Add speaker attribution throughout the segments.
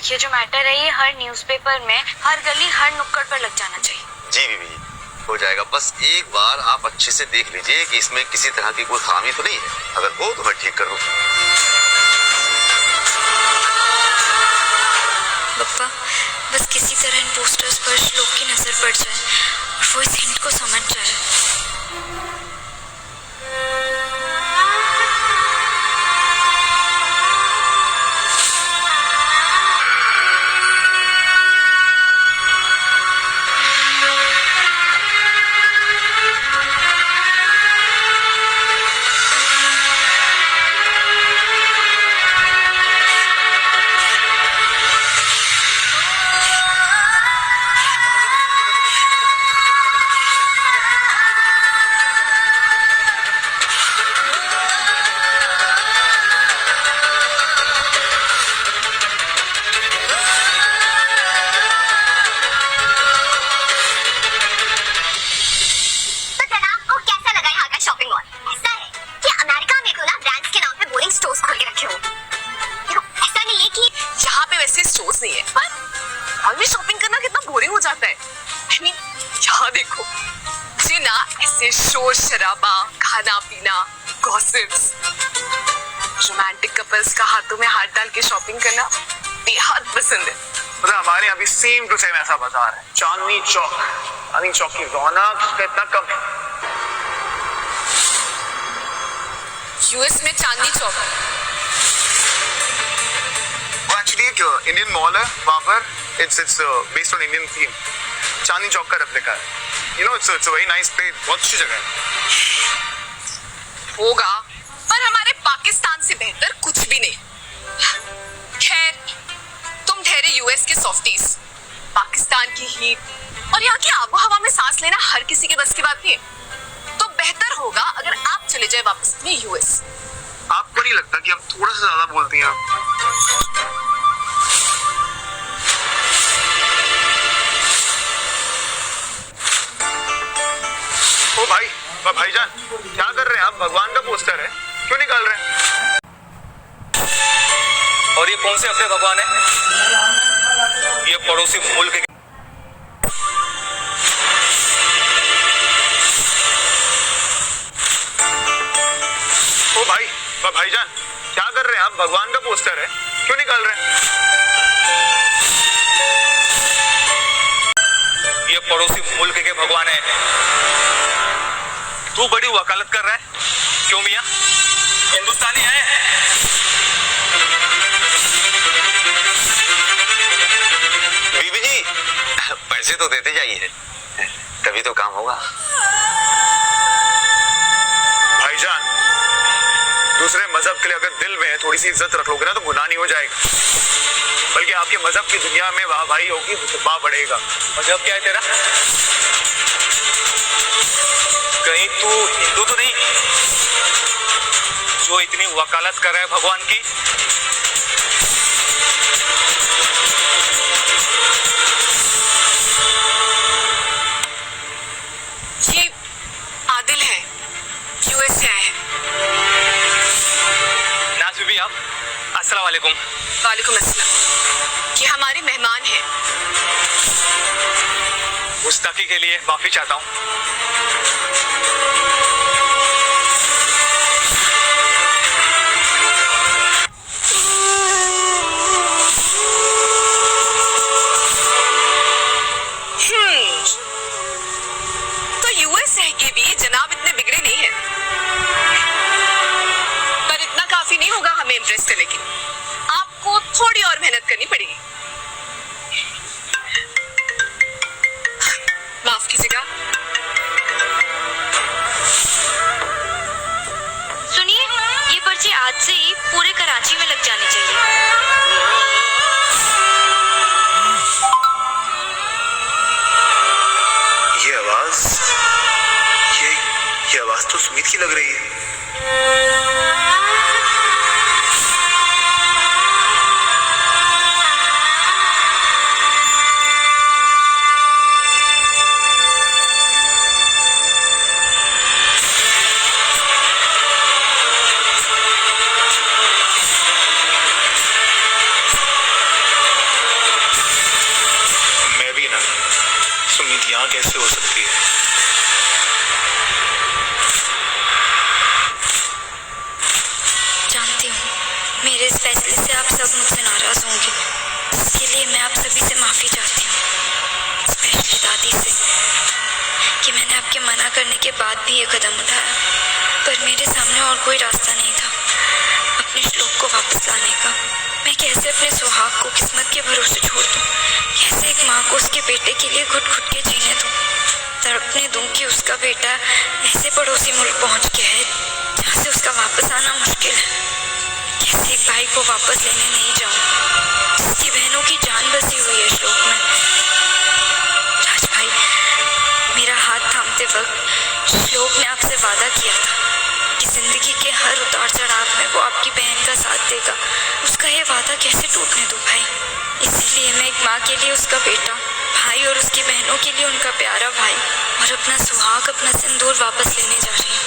Speaker 1: ये जो मैटर है ये हर न्यूज़पेपर में, हर गली, हर नुक्कड़ पर लग जाना चाहिए।
Speaker 2: जी बीबी जी, हो जाएगा। बस एक बार आप अच्छे से देख लीजिए कि इसमें किसी तरह की कोई खामी तो नहीं है। अगर हो तो मैं ठीक करूँ।
Speaker 1: पप्पा, बस किसी तरह इन पोस्टर्स पर श्लोक की नजर पड़ जाए और वो इस हिंट को समझ जाए।
Speaker 3: शॉपिंग करना कितना बोरिंग हो जाता है। I mean, यहाँ देखो मुझे ना ऐसे शोर शराबा, खाना पीना, गॉसिप्स, रोमांटिक कपल्स का हाथों में हाथ डाल के शॉपिंग करना बेहद पसंद है।
Speaker 4: पता हमारे यहाँ भी सेम टू सेम ऐसा बाजार है, चांदनी चौक। चांदनी चौक की रौनक उसका इतना कम।
Speaker 3: यूएस में चांदनी चौक
Speaker 4: एक्चुअली एक इंडियन मॉल है, वहाँ पर it's based on Indian theme. Chandni Chowk का रेप्लिका है। You know it's a very nice place, बहुत अच्छी जगह है।
Speaker 3: होगा, पर हमारे पाकिस्तान से बेहतर कुछ भी नहीं। खैर, तुम ठहरे यूएस के सॉफ्टीज, पाकिस्तान की हीट और यहाँ की आबो हवा में सांस लेना हर किसी के बस की बात नहीं है। तो बेहतर होगा अगर आप चले जाए वापस अपने यूएस।
Speaker 4: आपको नहीं लगता कि आप थोड़ा सा ज्यादा बोलती हैं? ओ भाई, भाईजान क्या कर रहे हैं आप? भगवान का पोस्टर है, क्यों निकाल रहे हैं?
Speaker 2: और ये कौन से अपने भगवान है? ये पड़ोसी मुल्क के।
Speaker 4: ओ भाई, भाईजान क्या कर रहे हैं आप? भगवान का पोस्टर है, क्यों निकाल रहे हैं?
Speaker 2: ये पड़ोसी मुल्क के भगवान है। तू बड़ी वकालत कर रहा है, क्यों मियां? हिंदुस्तानी है। बीबी जी, पैसे तो देते जाइए, तभी तो काम होगा।
Speaker 4: भाईजान, दूसरे मजहब के लिए अगर दिल में थोड़ी सी इज्जत रख लोगे ना तो गुनाह नहीं हो जाएगा, बल्कि आपके मजहब की दुनिया में वाह भाई होगी, वाह बढ़ेगा।
Speaker 2: मजहब क्या है तेरा? कहीं तू हिंदू तो नहीं जो इतनी वकालत कर रहा है भगवान की?
Speaker 3: ये आदिल है, यूएस से आए हैं।
Speaker 2: नाज़ आप, अस्सलाम वालेकुम।
Speaker 3: वालेकुम अस्सलाम। ये हमारे मेहमान हैं।
Speaker 2: गुस्ताखी के लिए माफी चाहता हूँ।
Speaker 3: तो यूएस है कि भी जनाब इतने बिगड़े नहीं हैं, पर इतना काफी नहीं होगा हमें इम्प्रेस करने के लिए। आपको थोड़ी और मेहनत करनी पड़ेगी। माफ कीजिएगा।
Speaker 1: सुनिए, ये पर्ची आज से ही पूरे कराची में लग जानी चाहिए।
Speaker 4: ये आवाज, ये आवाज तो सुमित की लग रही है। सुमित यहाँ कैसे हो सकती है?
Speaker 1: जानती हूँ मेरे इस फैसले से आप सब मुझसे नाराज होंगे। इसके लिए मैं आप सभी से माफ़ी चाहती हूँ, स्पेशली दादी से, कि मैंने आपके मना करने के बाद भी ये कदम उठाया। पर मेरे सामने और कोई रास्ता नहीं था अपने श्लोक को वापस लाने का। मैं कैसे अपने सुहाग को किस्मत के भरोसे छोड़ दूँ? कैसे एक माँ को उसके बेटे के लिए घुट घुट के जीने दूँ? तड़पने दूँ कि उसका बेटा ऐसे पड़ोसी मुल्क पहुँच गया है जहाँ से उसका वापस आना मुश्किल है। कैसे एक भाई को वापस लेने नहीं जाऊँ जिसकी बहनों की जान बसी हुई है श्लोक में। राज भाई, मेरा हाथ थामते वक्त श्लोक ने आपसे वादा किया था कि जिंदगी के हर उतार चढ़ाव में वो आपकी बहन का साथ देगा। उसका ये वादा कैसे टूटने दूं भाई? इसीलिए मैं एक माँ के लिए उसका बेटा, भाई और उसकी बहनों के लिए उनका प्यारा भाई और अपना सुहाग, अपना सिंदूर वापस लेने जा रही हूँ।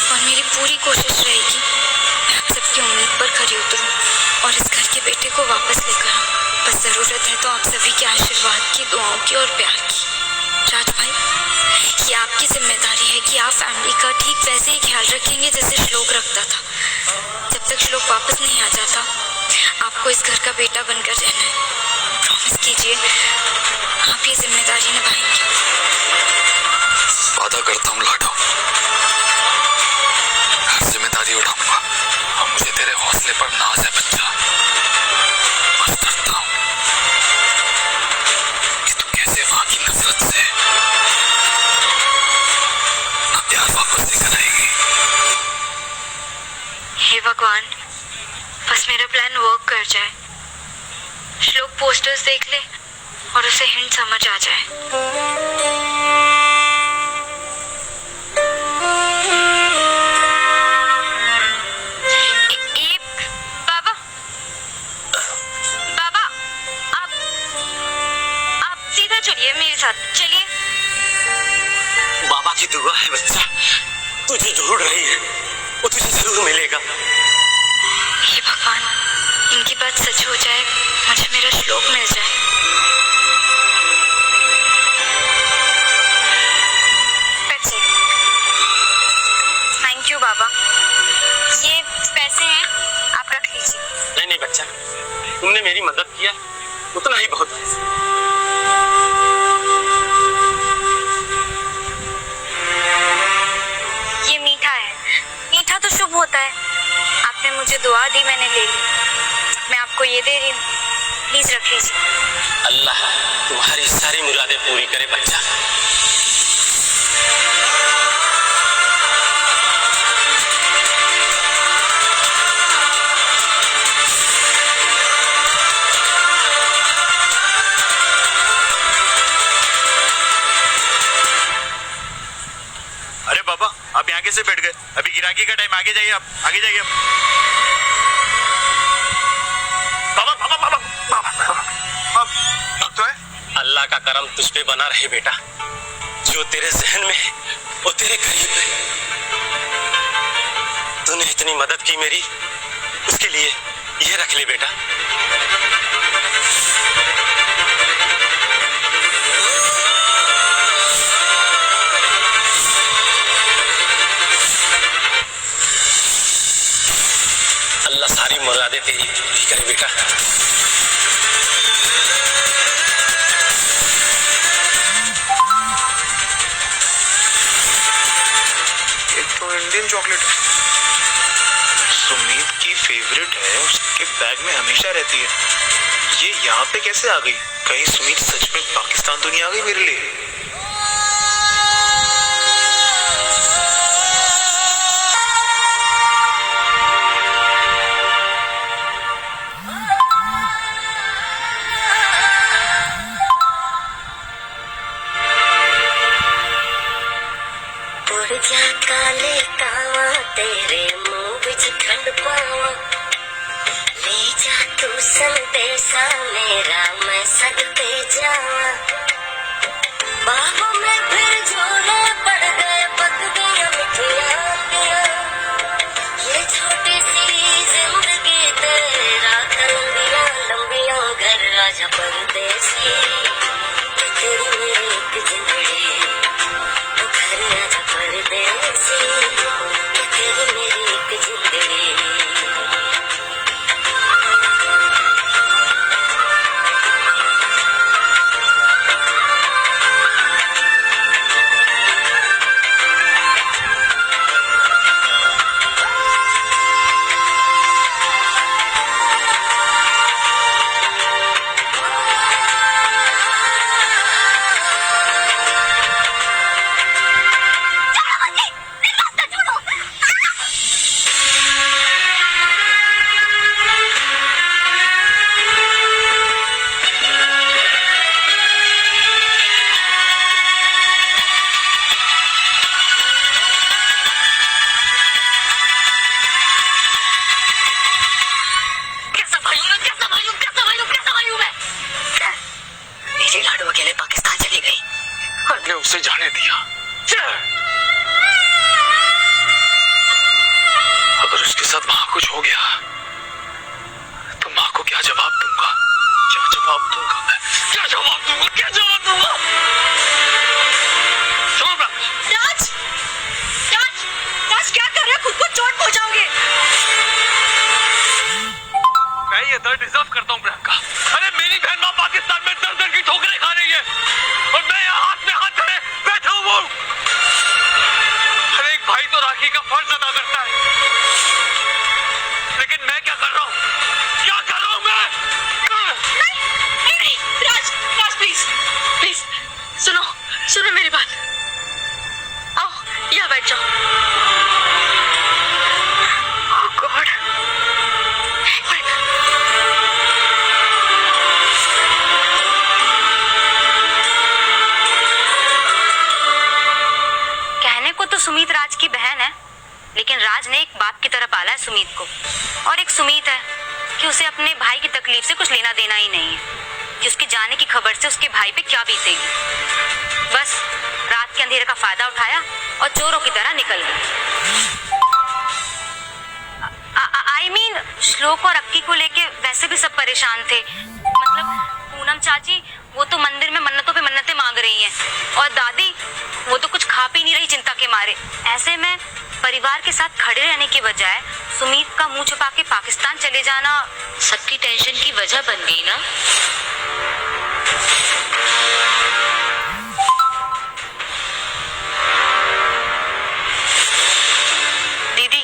Speaker 1: और मेरी पूरी कोशिश रहेगी मैं आप सबकी उम्मीद पर खरी उतरूँ और इस घर के बेटे को वापस लेकर आऊँ। बस ज़रूरत है तो आप सभी के आशीर्वाद की, दुआओं की और प्यार की। राज भाई, ये आपकी जिम्मेदारी है कि आप फैमिली का ठीक वैसे ही ख्याल रखेंगे जैसे श्लोक रखता था। जब तक श्लोक वापस नहीं आ जाता आपको इस घर का बेटा बनकर रहना है। प्रॉमिस कीजिए आप ये जिम्मेदारी निभाएंगे।
Speaker 2: वादा करता हूँ लाडो, हर जिम्मेदारी उठाऊंगा। और मुझे तेरे हौसले पर नाज है बच्चा। बस करता हूँ कि तू कैसे वहां की नफरत से अपना प्यार वापस लेकर आएगी।
Speaker 1: हे भगवान, बस मेरा प्लान वर्क कर जाए। श्लोक पोस्टर्स देख ले और उसे हिंट समझ आ जाए। बाबा, बाबा, आप सीधा चलिए मेरे साथ, चलिए।
Speaker 5: बाबा की दुआ है बच्चा, तुझे ढूंढ रही है, वो तुझे जरूर मिलेगा।
Speaker 1: हे भगवान, इनकी बात सच हो जाए, मुझे मेरा श्लोक मिल जाए। थैंक यू बाबा, ये पैसे हैं, आप रख लीजिए।
Speaker 5: नहीं नहीं बच्चा, तुमने मेरी मदद किया उतना ही बहुत है।
Speaker 1: ये मीठा है, मीठा तो शुभ होता है। आपने मुझे दुआ दी, मैंने ले ली। मैं आपको ये दे रही हूँ, प्लीज रख लीजिए।
Speaker 5: अल्लाह तुम्हारी सारी मुरादें पूरी करे बच्चा।
Speaker 4: अरे बाबा, आप यहाँ कैसे बैठ गए? अभी गिराकी का टाइम, आगे जाइए, आप आगे जाइए। बाबा बाबा बाबा बाबा, अब तो है।
Speaker 5: अल्लाह का करम तुझ पे बना रहे बेटा। जो तेरे जहन में है वो तेरे करीब है। तूने इतनी मदद की मेरी, उसके लिए ये रख ले बेटा। अल्लाह सारी मुरादें तेरी पूरी करे बेटा।
Speaker 4: एक तो इंडियन चॉकलेट सुमित की फेवरेट है, उसके बैग में हमेशा रहती है। ये यहाँ पे कैसे आ गई? कहीं सुमित सच में पाकिस्तान तो नहीं आ गई मेरे लिए?
Speaker 6: काले कावा तेरे मुंह विच खंड पावा, ले जा तू संदेशा मेरा, मैं सदके जावा। बाहों में फिर झोले पड़ गए, पक गया मिठिया पिया। ये छोटी सी जिंदगी तेरा लंबिया लंबिया घर राजा परदेसी, तेरी मेरी एक जिंदगी
Speaker 4: उसे जाने दिया। अगर उसके साथ वहां कुछ हो गया तो माँ को क्या जवाब दूंगा? क्या जवाब दूंगा मैं? क्या जवाब दूंगा? क्या जवाब दूंगा?
Speaker 1: राज, राज, राज क्या कर रहे हो? खुद को चोट पहुंचाओगे।
Speaker 4: मैं ये दर्द डिजर्व करता हूँ प्रियंका। अरे मेरी बहन माँ पाकिस्तान में दर दर की ठोकरें खा रही है और मैं यहाँ हाथ में हाथ धरे बैठा हुआ हूँ। हर एक भाई तो राखी का फर्ज अदा करता है, लेकिन मैं क्या कर रहा हूँ? क्या कर रहा हूँ मैं?
Speaker 1: नहीं, राज, राज प्लीज, प्लीज सुनो, सुनो मेरी बात। आओ यहाँ बैठ जाओ। Oh God, एक मिनट। कहने को तो सुमीत राज की बहन है, लेकिन राज ने एक बाप की तरह पाला है सुमीत को। और एक सुमीत है कि उसे अपने भाई की तकलीफ से कुछ लेना देना ही नहीं है कि उसके जाने की खबर से उसके भाई पे क्या बीतेगी। बस रात के अंधेरे का फायदा उठाया और चोरों की तरह निकल गया। आई मीन श्लोक और अक्की को लेके वैसे भी सब परेशान थे। मतलब पूनम चाची वो तो मंदिर में मन्नतों पे मन्नतें मांग रही हैं और दादी वो तो कुछ खा पी नहीं रही चिंता के मारे। ऐसे में परिवार के साथ खड़े रहने के बजाय सुमीत का मुंह छुपा के पाकिस्तान चले जाना सबकी टेंशन की वजह बन गई ना। दीदी,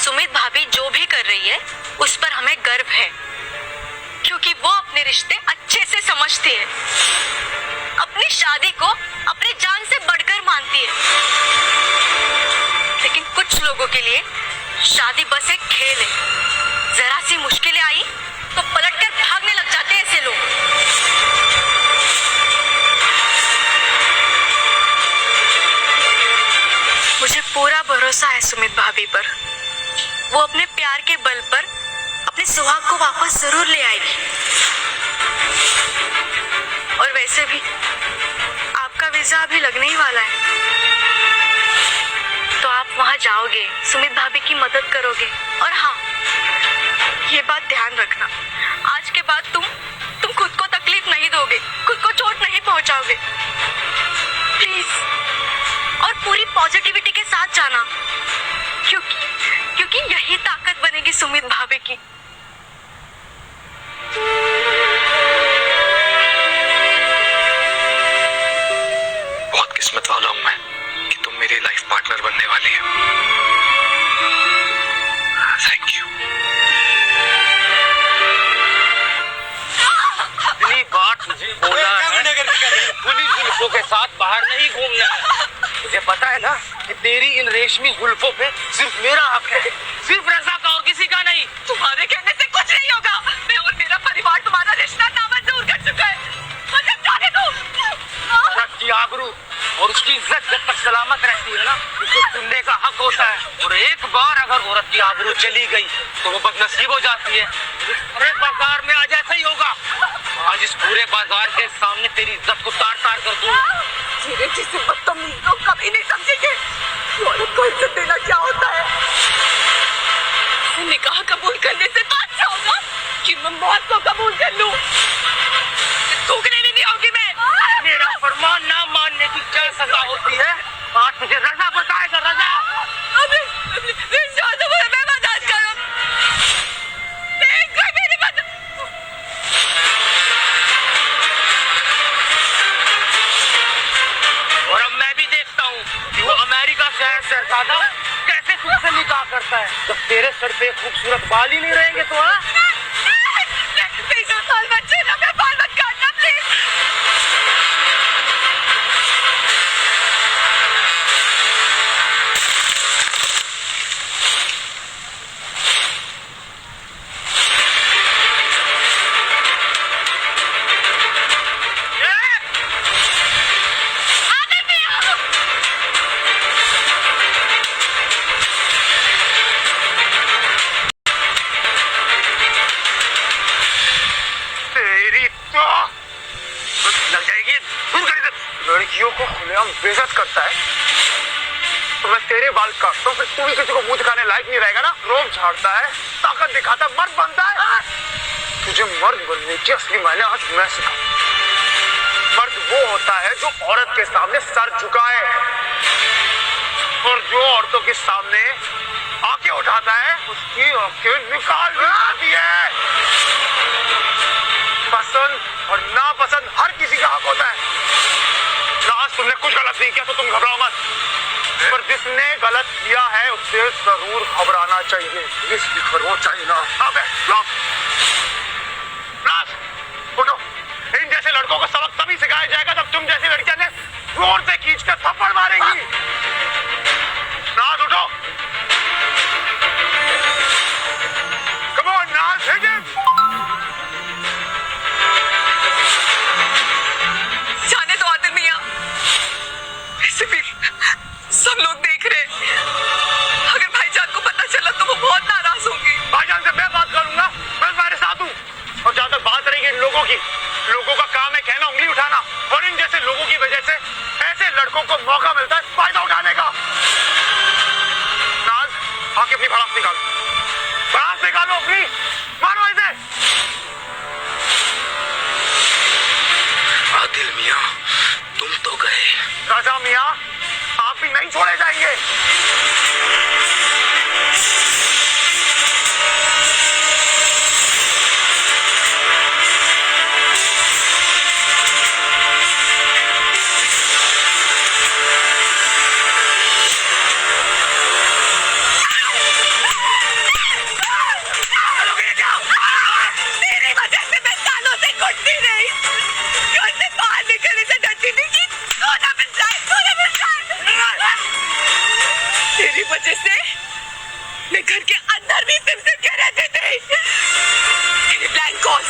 Speaker 1: सुमित भाभी जो भी कर रही है उस पर हमें गर्व है, क्योंकि वो अपने रिश्ते अच्छे से समझती है, अपनी शादी को अपनी जान से बढ़कर मानती है। लेकिन कुछ लोगों के लिए शादी बस एक खेल है। जरा सी मुश्किलें आई तो पलटकर भागने लग जाते हैं ऐसे लोग। मुझे पूरा भरोसा है सुमित भाभी पर। वो अपने प्यार के बल पर अपने सुहाग को वापस जरूर ले आएगी। और वैसे भी आपका वीजा अभी लगने ही वाला है, तो आप वहां जाओगे, सुमित भाभी की मदद करोगे। और हाँ, ये बात ध्यान रखना, आज के बाद तुम खुद को तकलीफ नहीं दोगे, खुद को चोट नहीं पहुंचाओगे, प्लीज। और पूरी पॉजिटिविटी के साथ जाना, क्योंकि यही ताकत बनेगी सुमित भाभी की।
Speaker 4: बहुत किस्मत वाला हूं मैं कि तुम मेरी लाइफ पार्टनर बनने वाली है। Thank you.
Speaker 5: इतनी बार तुझे बोला है खुली जुल्फों के साथ बाहर नहीं घूमना है। मुझे पता है ना कि तेरी इन रेशमी जुल्फों पे सिर्फ मेरा हक है, सिर्फ रजा का और किसी का नहीं।
Speaker 3: तुम्हारे कहने से कुछ नहीं होगा। मैं और मेरा परिवार तुम्हारा रिश्ता नामंजूर कर चुका है। मुझे जाने दो।
Speaker 5: औरत की आबरू और उसकी इज्जत जब तक सलामत रहती है ना, उसे सुनने का हक होता है। और एक बार अगर औरत की आबरू चली गई तो वो बदनसीब हो जाती है। इस पूरे बाजार में आज ऐसा ही होगा। आज इस पूरे बाजार के सामने तेरी इज्जत को तार तार कर दूंगा।
Speaker 3: मेरे जिसे बदतमीज लोग कभी नहीं समझेंगे कि औरत को इज्जत देना क्या होता है। निकाह कबूल करने से तो अच्छा होगा कि मैं मौत को कबूल कर लूं। थूकने भी नहीं होगी मैं।
Speaker 5: मेरा फरमान ना मानने की क्या सजा होती है, आज तुझे रजा बताएगा। रजा
Speaker 3: मैं मदद करो, मेरी मदद।
Speaker 5: और अब मैं भी देखता हूँ कि वो अमेरिका से है शहजादा कैसे तुझसे निकाह करता है, जब तेरे सर पे खूबसूरत बाल ही नहीं रहेंगे तो। हाँ,
Speaker 3: बाल बच्चे ना, मैं बाल मत काटना प्लीज।
Speaker 5: लड़कियों को खुलेआम बेइज्जत करता है तो मैं तेरे बाल काटता हूँ, फिर तू भी किसी को मुंह दिखाने लायक नहीं रहेगा ना। रोब झाड़ता है, ताकत दिखाता है, मर्द बनता है। तुझे मर्द बनने की असली मायने आज मैं सिखाऊं। मर्द वो होता है जो औरत के सामने सर झुकाए और जो औरतों के सामने आंखें उठाता है उसकी आंखें निकाल देती है। पसंद और नापसंद हर किसी का हक होता है। आज तुमने कुछ गलत नहीं किया तो तुम घबराओ मत, पर जिसने गलत किया है उससे जरूर घबराना चाहिए। इसलिए घबराना चाहिए ना। अबे नाज, उठो। इन जैसे लड़कों को सबक तभी सिखाया जाएगा जब तुम जैसी लड़कियां ने जोर से खींचकर थप्पड़ मारेंगी। नाज उठो। कम ऑन नाज, हिट हिम।
Speaker 3: जाने दो आदिल मियां, वैसे भी सब लोग देख रहे हैं। अगर भाईजान को पता चला तो वो बहुत नाराज होंगे।
Speaker 5: भाईजान से मैं बात करूंगा, मैं तुम्हारे साथ हूँ। और जहां तक बात रहेगी इन लोगों की, लोगों का काम है कहना, उंगली उठाना, और इन जैसे लोगों की वजह से ऐसे लड़कों को मौका मिलता है फायदा उठाने का। नाज, आके अपनी भड़ास निकालो, भड़ास निकालो अपनी, मारो इसे।
Speaker 2: आदिल मियाँ, तुम तो गए।
Speaker 5: राजा मियाँ, आप भी नहीं छोड़े जाएंगे।
Speaker 3: तेरी वजह से मैं सालों से घुटती रही, घर से बाहर निकलने से डरती थी कि तू ना मिल जाए, तू ना मिल जाए। तेरी वजह से मैं घर के अंदर भी सिमसिम के रहती थी। तेरे ब्लैंक कॉल्स,